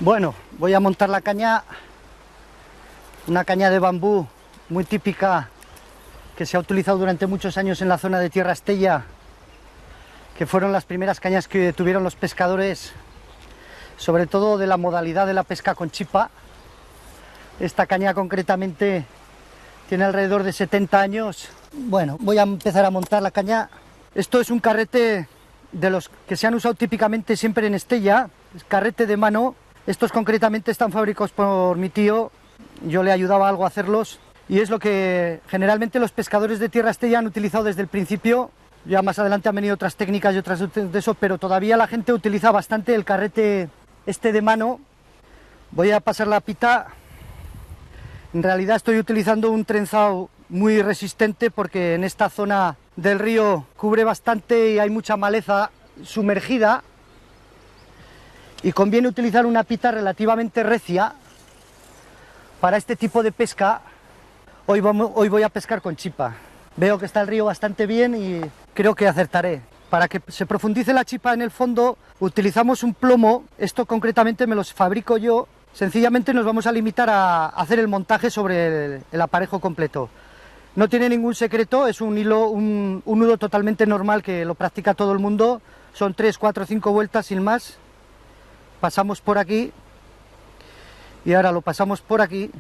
Bueno, voy a montar la caña, una caña de bambú muy típica que se ha utilizado durante muchos años en la zona de Tierra Estella, que fueron las primeras cañas que tuvieron los pescadores, sobre todo de la modalidad de la pesca con chipa. Esta caña concretamente tiene alrededor de 70 años. Bueno, voy a empezar a montar la caña. Esto es un carrete de los que se han usado típicamente siempre en Estella, es carrete de mano. Estos concretamente están fabricados por mi tío, yo le ayudaba algo a hacerlos, y es lo que generalmente los pescadores de Tierra Estella han utilizado desde el principio. Ya más adelante han venido otras técnicas y otras de eso, pero todavía la gente utiliza bastante el carrete este de mano. Voy a pasar la pita. En realidad estoy utilizando un trenzado muy resistente porque en esta zona del río cubre bastante y hay mucha maleza sumergida, y conviene utilizar una pita relativamente recia para este tipo de pesca. Hoy voy a pescar con chipa. Veo que está el río bastante bien y creo que acertaré. Para que se profundice la chipa en el fondo utilizamos un plomo. Esto concretamente me los fabrico yo. Sencillamente nos vamos a limitar a hacer el montaje sobre el aparejo completo. No tiene ningún secreto, es un hilo, un nudo totalmente normal que lo practica todo el mundo. Son 3, 4, 5 vueltas sin más. Pasamos por aquí y ahora lo pasamos por aquí.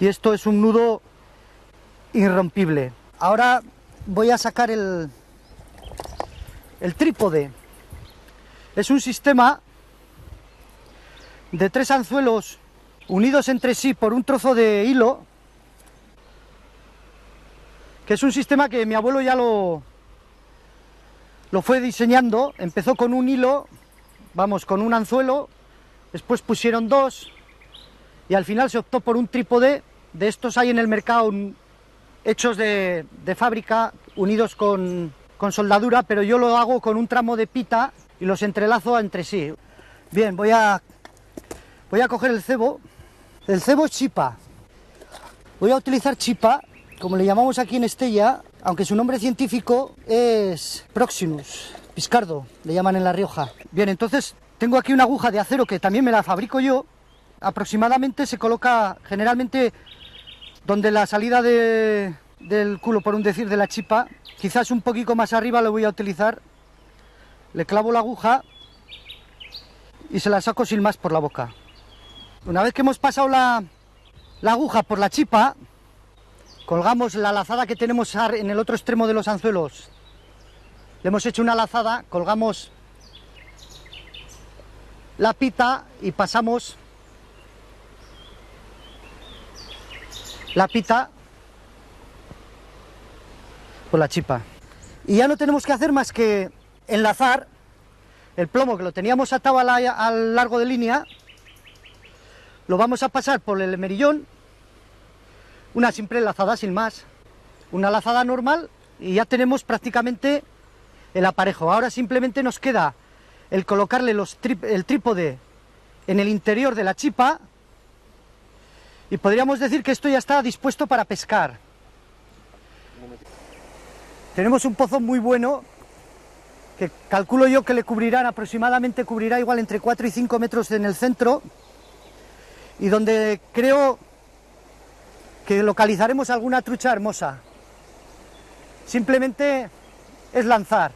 Y esto es un nudo irrompible. Ahora voy a sacar el trípode. Es un sistema de 3 anzuelos unidos entre sí por un trozo de hilo, que es un sistema que mi abuelo ya lo fue diseñando. Empezó con un hilo, con un anzuelo, después pusieron 2 y al final se optó por un trípode. De estos hay en el mercado hechos de fábrica, unidos con soldadura, pero yo lo hago con un tramo de pita y los entrelazo entre sí. Bien, voy a coger el cebo. El cebo es chipa. Voy a utilizar chipa, como le llamamos aquí en Estella, aunque su nombre científico es Proxinus piscardo, le llaman en La Rioja. Bien, entonces tengo aquí una aguja de acero que también me la fabrico yo. Aproximadamente se coloca generalmente donde la salida del culo, por un decir, de la chipa, quizás un poquito más arriba lo voy a utilizar. Le clavo la aguja y se la saco sin más por la boca. Una vez que hemos pasado la aguja por la chipa, colgamos la lazada que tenemos en el otro extremo de los anzuelos. Le hemos hecho una lazada, colgamos la pita y pasamos la pita por la chipa. Y ya no tenemos que hacer más que enlazar el plomo, que lo teníamos atado al largo de línea. Lo vamos a pasar por el merillón, una simple lazada sin más, una lazada normal, y ya tenemos prácticamente el aparejo. Ahora simplemente nos queda el colocarle el trípode en el interior de la chipa y podríamos decir que esto ya está dispuesto para pescar. Tenemos un pozo muy bueno que calculo yo que le cubrirá igual entre 4 y 5 metros en el centro, y donde creo que localizaremos alguna trucha hermosa. Simplemente es lanzar.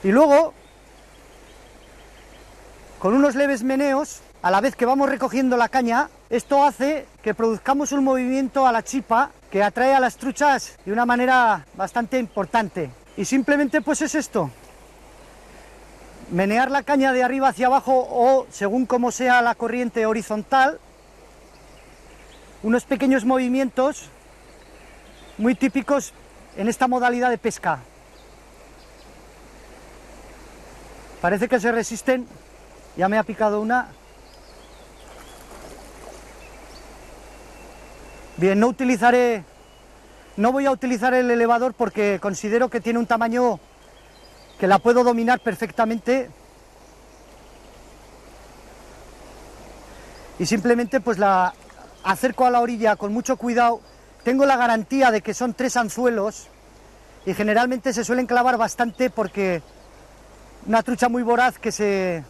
Y luego, con unos leves meneos, a la vez que vamos recogiendo la caña, esto hace que produzcamos un movimiento a la chipa que atrae a las truchas de una manera bastante importante. Y simplemente pues es esto: menear la caña de arriba hacia abajo o, según como sea la corriente, horizontal. Unos pequeños movimientos muy típicos en esta modalidad de pesca. Parece que se resisten. Ya me ha picado una. Bien, no voy a utilizar el elevador porque considero que tiene un tamaño que la puedo dominar perfectamente. Y simplemente pues la acerco a la orilla con mucho cuidado. Tengo la garantía de que son 3 anzuelos y generalmente se suelen clavar bastante porque una trucha muy voraz que se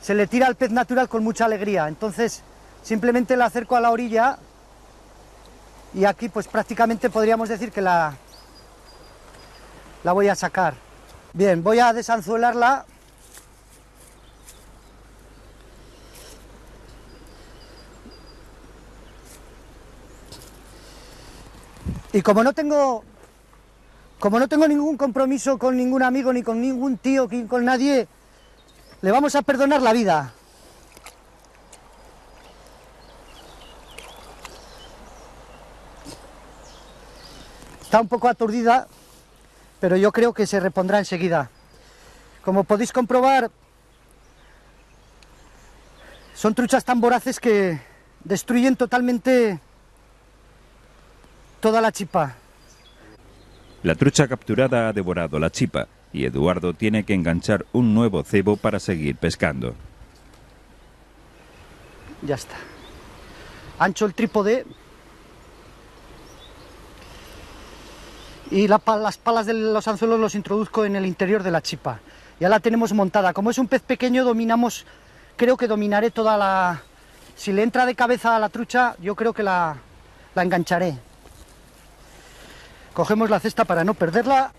le tira al pez natural con mucha alegría. Entonces simplemente la acerco a la orilla y aquí pues prácticamente podríamos decir que la voy a sacar. Bien, voy a desanzuelarla. Y como no tengo ningún compromiso con ningún amigo, ni con ningún tío, ni con nadie, le vamos a perdonar la vida. Está un poco aturdida, pero yo creo que se repondrá enseguida. Como podéis comprobar, son truchas tan voraces que destruyen totalmente toda la chipa. La trucha capturada ha devorado la chipa y Eduardo tiene que enganchar un nuevo cebo para seguir pescando. Ya está. Ancho el trípode y las palas de los anzuelos los introduzco en el interior de la chipa. Ya la tenemos montada. Como es un pez pequeño, creo que dominaré toda la... Si le entra de cabeza a la trucha, yo creo que la engancharé. Cogemos la cesta para no perderla.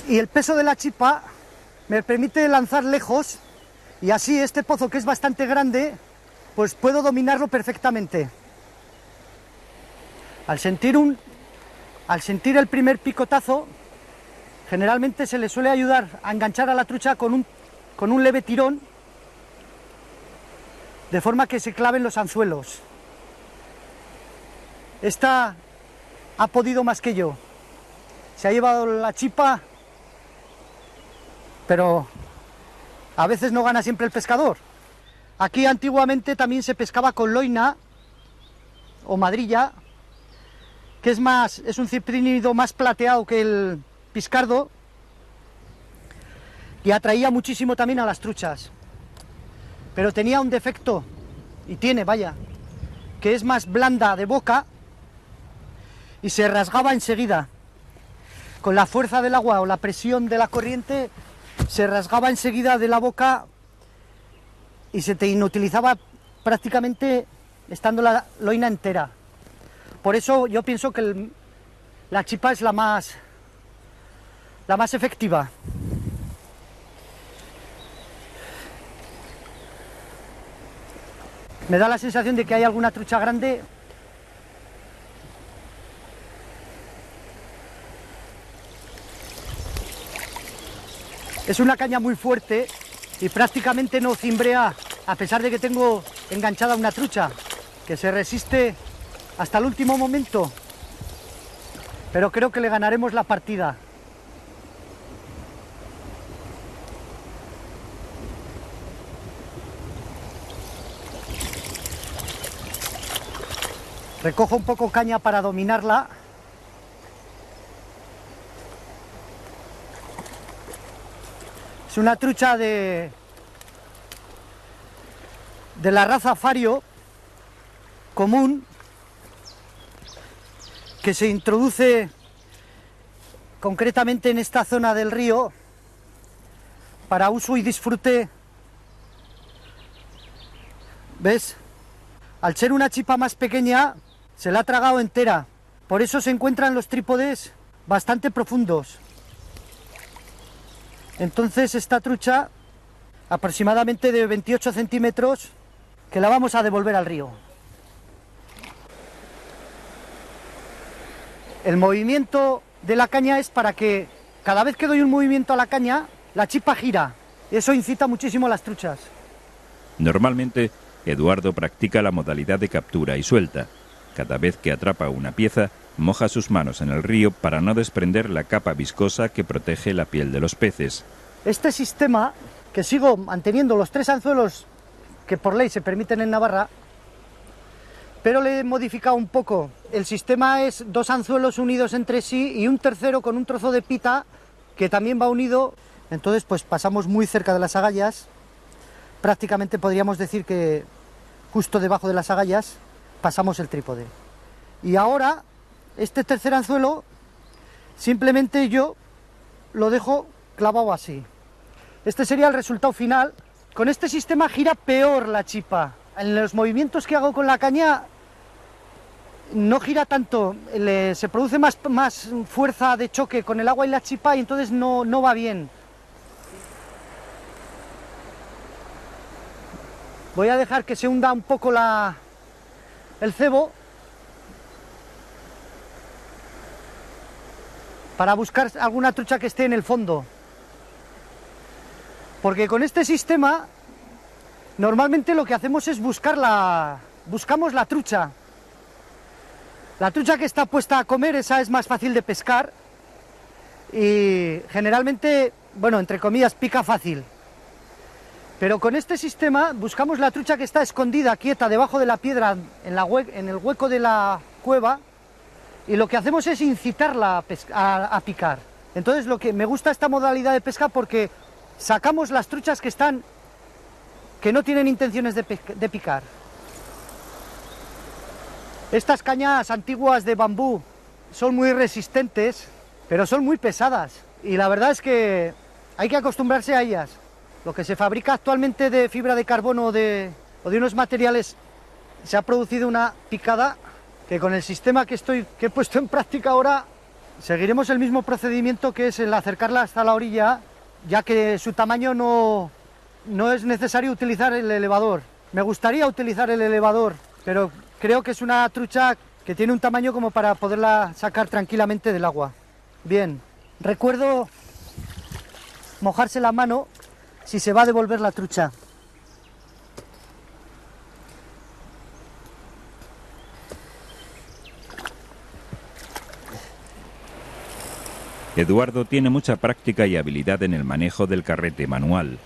Y el peso de la chipa me permite lanzar lejos y así este pozo, que es bastante grande, pues puedo dominarlo perfectamente. Al sentir el primer picotazo, generalmente se le suele ayudar a enganchar a la trucha con un leve tirón, de forma que se claven los anzuelos. Esta ha podido más que yo. Se ha llevado la chipa, pero a veces no gana siempre el pescador. Aquí antiguamente también se pescaba con loina o madrilla, que es un ciprínido más plateado que el piscardo, y atraía muchísimo también a las truchas. Pero tenía un defecto, y tiene, vaya, que es más blanda de boca y se rasgaba enseguida. Con la fuerza del agua o la presión de la corriente se rasgaba enseguida de la boca y se te inutilizaba prácticamente estando la loina entera. Por eso yo pienso que la chipa es la más efectiva. Me da la sensación de que hay alguna trucha grande. Es una caña muy fuerte y prácticamente no cimbrea, a pesar de que tengo enganchada una trucha, que se resiste hasta el último momento. Pero creo que le ganaremos la partida. Recojo un poco caña para dominarla. Es una trucha de la raza Fario común, que se introduce concretamente en esta zona del río para uso y disfrute. ¿Ves? Al ser una chipa más pequeña, se la ha tragado entera. Por eso se encuentran los trípodes bastante profundos. Entonces esta trucha, aproximadamente de 28 centímetros, que la vamos a devolver al río. El movimiento de la caña es para que cada vez que doy un movimiento a la caña, la chipa gira. Eso incita muchísimo a las truchas. Normalmente, Eduardo practica la modalidad de captura y suelta. Cada vez que atrapa una pieza, moja sus manos en el río para no desprender la capa viscosa que protege la piel de los peces. Este sistema, que sigo manteniendo los 3 anzuelos que por ley se permiten en Navarra, pero le he modificado un poco. El sistema es 2 anzuelos unidos entre sí y un tercero con un trozo de pita que también va unido. Entonces pues pasamos muy cerca de las agallas, prácticamente podríamos decir que justo debajo de las agallas, pasamos el trípode. Y ahora, este tercer anzuelo, simplemente yo lo dejo clavado así. Este sería el resultado final. Con este sistema gira peor la chipa. En los movimientos que hago con la caña no gira tanto, se produce más fuerza de choque con el agua y la chipa y entonces no va bien. Voy a dejar que se hunda un poco el cebo para buscar alguna trucha que esté en el fondo. Porque con este sistema normalmente lo que hacemos es buscamos la trucha. La trucha que está puesta a comer, esa es más fácil de pescar y generalmente, bueno, entre comillas, pica fácil. Pero con este sistema buscamos la trucha que está escondida, quieta, debajo de la piedra, en el hueco de la cueva, y lo que hacemos es incitarla a picar. Entonces me gusta esta modalidad de pesca porque sacamos las truchas que no tienen intenciones de picar. Estas cañas antiguas de bambú son muy resistentes, pero son muy pesadas y la verdad es que hay que acostumbrarse a ellas. Lo que se fabrica actualmente de fibra de carbono o de unos materiales, se ha producido una picada que con el sistema que he puesto en práctica ahora seguiremos el mismo procedimiento, que es el acercarla hasta la orilla, ya que su tamaño no es necesario utilizar el elevador. Me gustaría utilizar el elevador, pero creo que es una trucha que tiene un tamaño como para poderla sacar tranquilamente del agua. Bien, recuerdo mojarse la mano si se va a devolver la trucha. Eduardo tiene mucha práctica y habilidad en el manejo del carrete manual.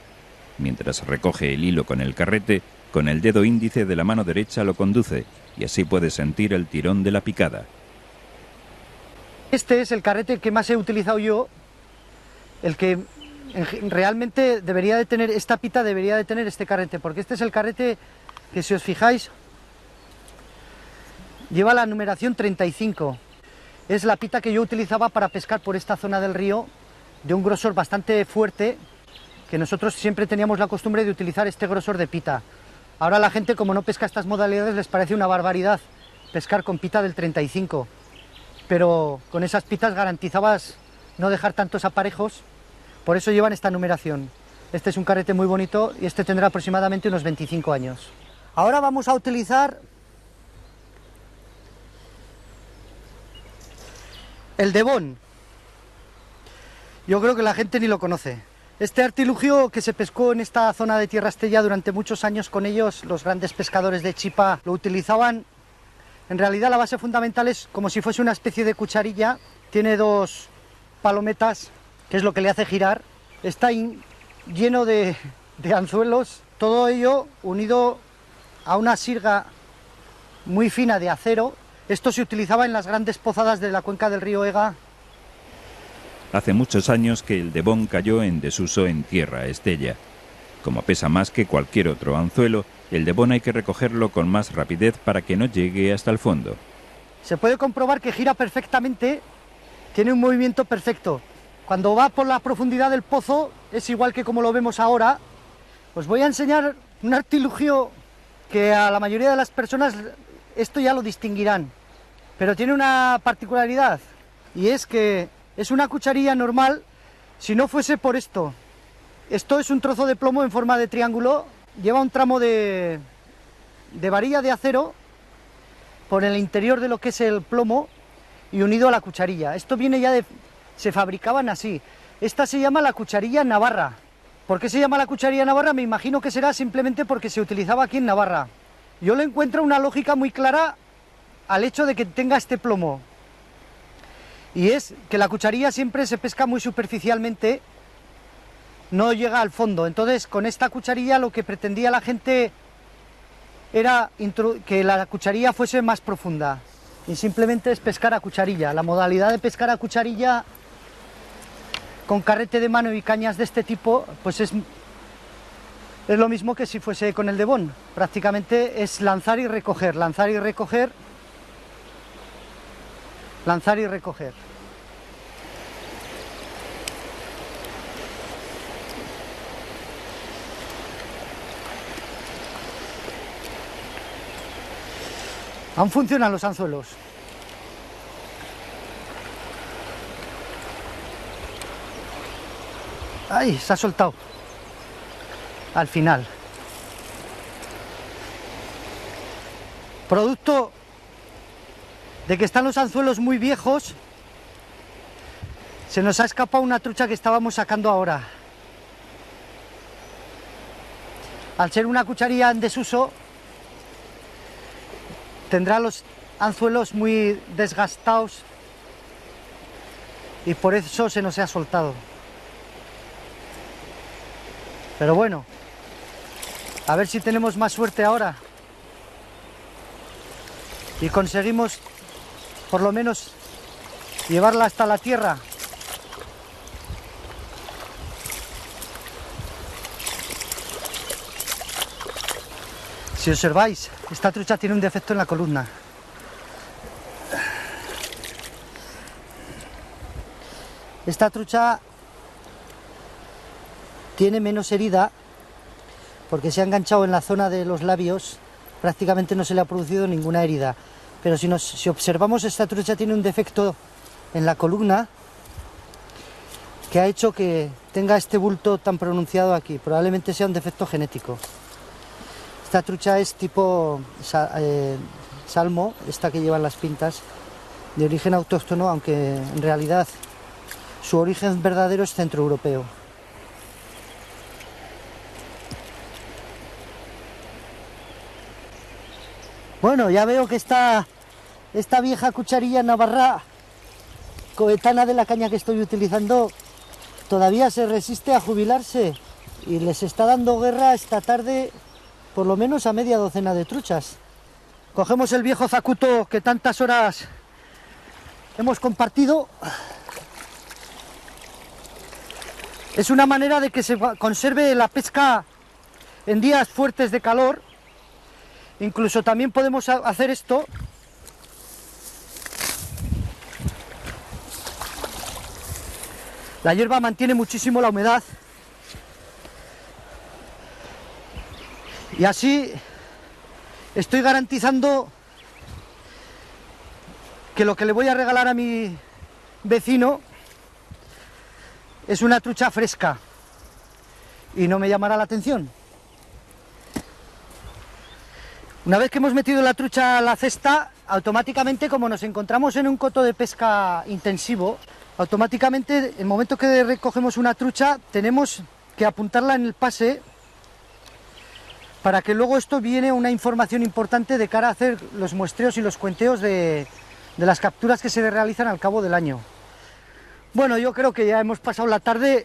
Mientras recoge el hilo con el carrete, con el dedo índice de la mano derecha lo conduce y así puede sentir el tirón de la picada. Este es el carrete que más he utilizado yo, el que realmente debería de tener, esta pita debería de tener este carrete, porque este es el carrete que, si os fijáis, lleva la numeración 35. Es la pita que yo utilizaba para pescar por esta zona del río, de un grosor bastante fuerte, que nosotros siempre teníamos la costumbre de utilizar este grosor de pita. Ahora la gente, como no pesca estas modalidades, les parece una barbaridad pescar con pita del 35, pero con esas pitas garantizabas no dejar tantos aparejos, por eso llevan esta numeración. Este es un carrete muy bonito y este tendrá aproximadamente unos 25 años. Ahora vamos a utilizar el Devon. Yo creo que la gente ni lo conoce. Este artilugio que se pescó en esta zona de Tierra Estella durante muchos años, con ellos los grandes pescadores de chipa lo utilizaban. En realidad la base fundamental es como si fuese una especie de cucharilla. Tiene dos palometas, que es lo que le hace girar. Está lleno de anzuelos, todo ello unido a una sirga muy fina de acero. Esto se utilizaba en las grandes pozadas de la cuenca del río Ega. Hace muchos años que el Devon cayó en desuso en Tierra Estella. Como pesa más que cualquier otro anzuelo, el Devon hay que recogerlo con más rapidez para que no llegue hasta el fondo. Se puede comprobar que gira perfectamente, tiene un movimiento perfecto. Cuando va por la profundidad del pozo es igual que como lo vemos ahora. Os voy a enseñar un artilugio que a la mayoría de las personas esto ya lo distinguirán, pero tiene una particularidad, y es que es una cucharilla normal si no fuese por esto. Esto es un trozo de plomo en forma de triángulo, lleva un tramo de varilla de acero por el interior de lo que es el plomo y unido a la cucharilla. Esto viene ya se fabricaban así. Esta se llama la cucharilla navarra. ¿Por qué se llama la cucharilla navarra? Me imagino que será simplemente porque se utilizaba aquí en Navarra. Yo le encuentro una lógica muy clara al hecho de que tenga este plomo. Y es que la cucharilla siempre se pesca muy superficialmente, no llega al fondo. Entonces, con esta cucharilla lo que pretendía la gente era que la cucharilla fuese más profunda. Y simplemente es pescar a cucharilla. La modalidad de pescar a cucharilla con carrete de mano y cañas de este tipo, pues es Es lo mismo que si fuese con el Devon. Prácticamente es lanzar y recoger, lanzar y recoger, lanzar y recoger. Aún funcionan los anzuelos. ¡Ay! Se ha soltado. Al final. Producto de que están los anzuelos muy viejos, se nos ha escapado una trucha que estábamos sacando ahora. Al ser una cucharilla en desuso, tendrá los anzuelos muy desgastados y por eso se nos ha soltado. Pero bueno, a ver si tenemos más suerte ahora y conseguimos por lo menos llevarla hasta la tierra. Si observáis, esta trucha tiene un defecto en la columna. Esta trucha tiene menos herida porque se ha enganchado en la zona de los labios, prácticamente no se le ha producido ninguna herida. Pero si observamos, esta trucha tiene un defecto en la columna que ha hecho que tenga este bulto tan pronunciado aquí. Probablemente sea un defecto genético. Esta trucha es tipo salmo, esta que llevan las pintas, de origen autóctono, aunque en realidad su origen verdadero es centroeuropeo. Bueno, ya veo que esta vieja cucharilla navarra, coetana de la caña que estoy utilizando, todavía se resiste a jubilarse y les está dando guerra esta tarde por lo menos a media docena de truchas. Cogemos el viejo zacuto que tantas horas hemos compartido. Es una manera de que se conserve la pesca en días fuertes de calor. Incluso también podemos hacer esto. La hierba mantiene muchísimo la humedad. Y así estoy garantizando que lo que le voy a regalar a mi vecino es una trucha fresca y no me llamará la atención. Una vez que hemos metido la trucha a la cesta, automáticamente, como nos encontramos en un coto de pesca intensivo, automáticamente, en el momento que recogemos una trucha, tenemos que apuntarla en el pase para que luego esto viene una información importante de cara a hacer los muestreos y los cuenteos de las capturas que se realizan al cabo del año. Bueno, yo creo que ya hemos pasado la tarde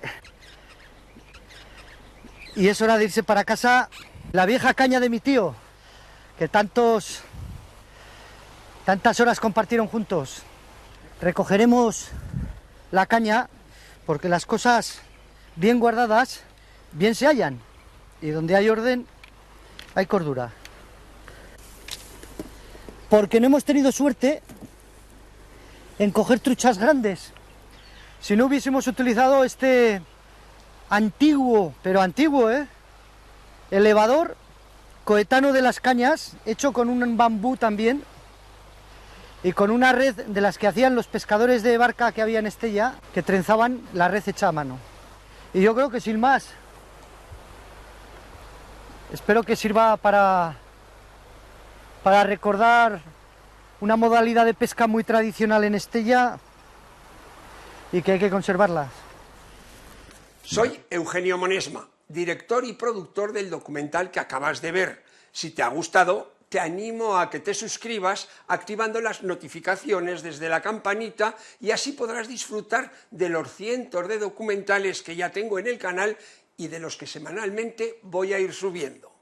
y es hora de irse para casa. La vieja caña de mi tío, que tantas horas compartieron juntos. Recogeremos la caña porque las cosas bien guardadas bien se hallan, y donde hay orden hay cordura. Porque no hemos tenido suerte en coger truchas grandes. Si no hubiésemos utilizado este antiguo, pero antiguo, elevador coetano de las cañas, hecho con un bambú también, y con una red de las que hacían los pescadores de barca que había en Estella, que trenzaban la red hecha a mano. Y yo creo que sin más, espero que sirva para recordar una modalidad de pesca muy tradicional en Estella y que hay que conservarlas. Soy Eugenio Monesma, director y productor del documental que acabas de ver. Si te ha gustado, te animo a que te suscribas activando las notificaciones desde la campanita y así podrás disfrutar de los cientos de documentales que ya tengo en el canal y de los que semanalmente voy a ir subiendo.